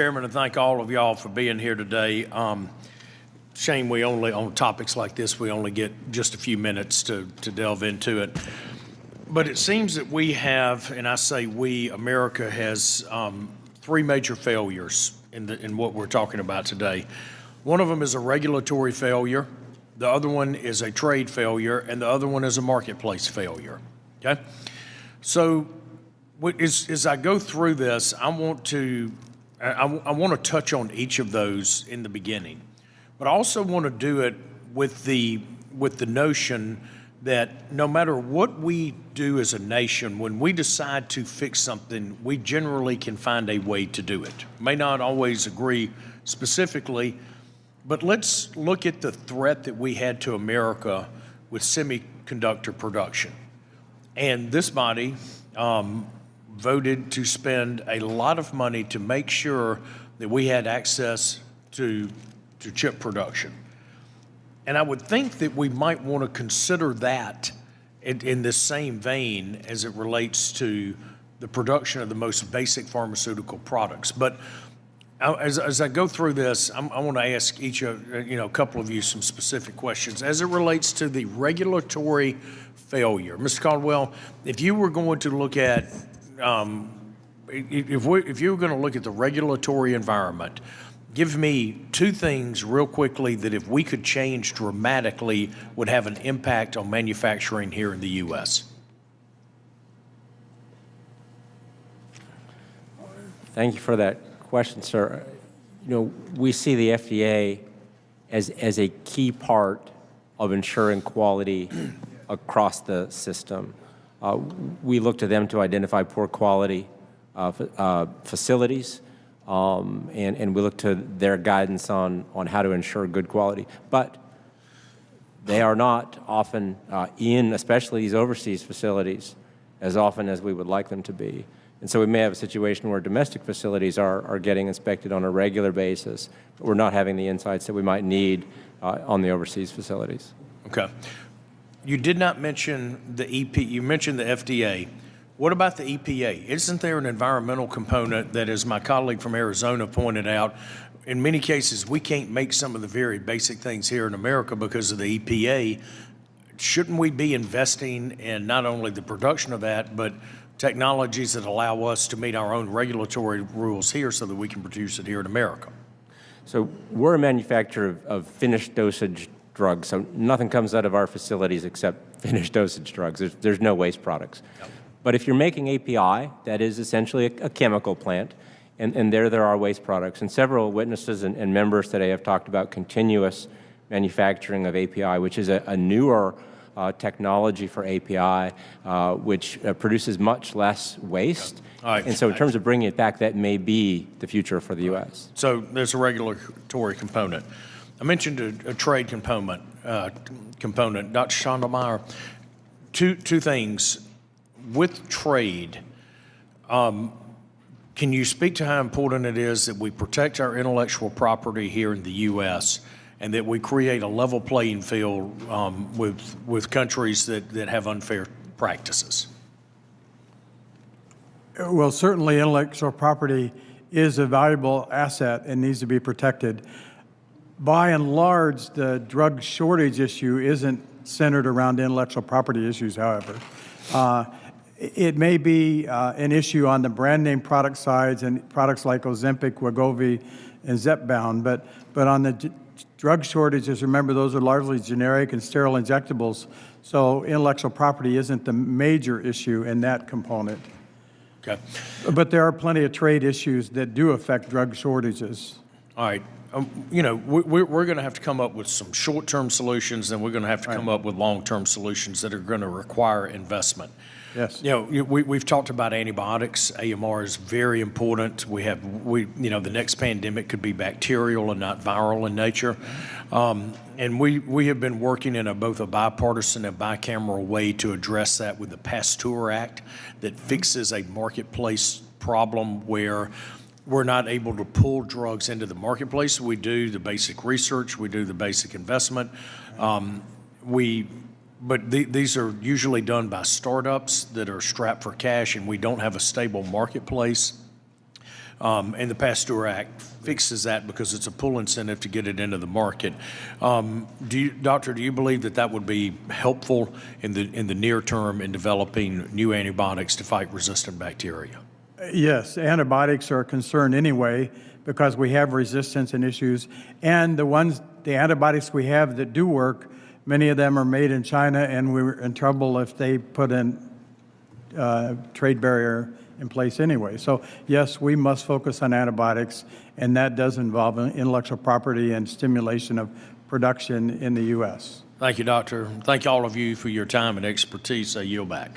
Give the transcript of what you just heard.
Chairman, and thank all of y'all for being here today. Shame we only, on topics like this, we only get just a few minutes to delve into it. But it seems that we have, and I say we, America has three major failures in what we're talking about today. One of them is a regulatory failure, the other one is a trade failure, and the other one is a marketplace failure, okay? So as I go through this, I want to touch on each of those in the beginning, but I also want to do it with the notion that no matter what we do as a nation, when we decide to fix something, we generally can find a way to do it. May not always agree specifically, but let's look at the threat that we had to America with semiconductor production. And this body voted to spend a lot of money to make sure that we had access to chip production. And I would think that we might want to consider that in the same vein as it relates to the production of the most basic pharmaceutical products. But as I go through this, I want to ask each of, a couple of you some specific questions. As it relates to the regulatory failure, Mr. Caldwell, if you were going to look at, if you were going to look at the regulatory environment, give me two things real quickly that if we could change dramatically would have an impact on manufacturing here in the U.S. Thank you for that question, sir. We see the FDA as a key part of ensuring quality across the system. We look to them to identify poor quality facilities, and we look to their guidance on how to ensure good quality. But they are not often in, especially these overseas facilities, as often as we would like them to be. And so we may have a situation where domestic facilities are getting inspected on a regular basis, but we're not having the insights that we might need on the overseas facilities. Okay. You did not mention the EP, you mentioned the FDA. What about the EPA? Isn't there an environmental component that, as my colleague from Arizona pointed out, in many cases we can't make some of the very basic things here in America because of the EPA? Shouldn't we be investing in not only the production of that, but technologies that allow us to meet our own regulatory rules here so that we can produce it here in America? So we're a manufacturer of finished dosage drugs, so nothing comes out of our facilities except finished dosage drugs. There's no waste products. Yep. But if you're making API, that is essentially a chemical plant, and there are waste products. And several witnesses and members today have talked about continuous manufacturing of API, which is a newer technology for API, which produces much less waste. Right. And so in terms of bringing it back, that may be the future for the U.S. So there's a regulatory component. I mentioned a trade component. Dr. Schondelmeyer, two things. With trade, can you speak to how important it is that we protect our intellectual property here in the U.S. and that we create a level playing field with countries that have unfair practices? Well, certainly intellectual property is a valuable asset and needs to be protected. By and large, the drug shortage issue isn't centered around intellectual property issues, however. It may be an issue on the brand name product sides and products like Ozempic, Wegovy, and Zepbound, but on the drug shortages, remember those are largely generic and sterile injectables, so intellectual property isn't the major issue in that component. Okay. But there are plenty of trade issues that do affect drug shortages. All right. We're going to have to come up with some short-term solutions, and we're going to have to come up with long-term solutions that are going to require investment. Yes. We've talked about antibiotics. AMR is very important. The next pandemic could be bacterial and not viral in nature. And we have been working in both a bipartisan and bicameral way to address that with the Pasteur Act that fixes a marketplace problem where we're not able to pull drugs into the marketplace. We do the basic research, we do the basic investment. But these are usually done by startups that are strapped for cash, and we don't have a stable marketplace. And the Pasteur Act fixes that because it's a pull incentive to get it into the market. Doctor, do you believe that that would be helpful in the near term in developing new antibiotics to fight resistant bacteria? Yes, antibiotics are a concern anyway because we have resistance and issues. And the antibiotics we have that do work, many of them are made in China, and we're in trouble if they put in trade barrier in place anyway. So yes, we must focus on antibiotics, and that does involve intellectual property and stimulation of production in the U.S. Thank you, Doctor. Thank all of you for your time and expertise. I yield back.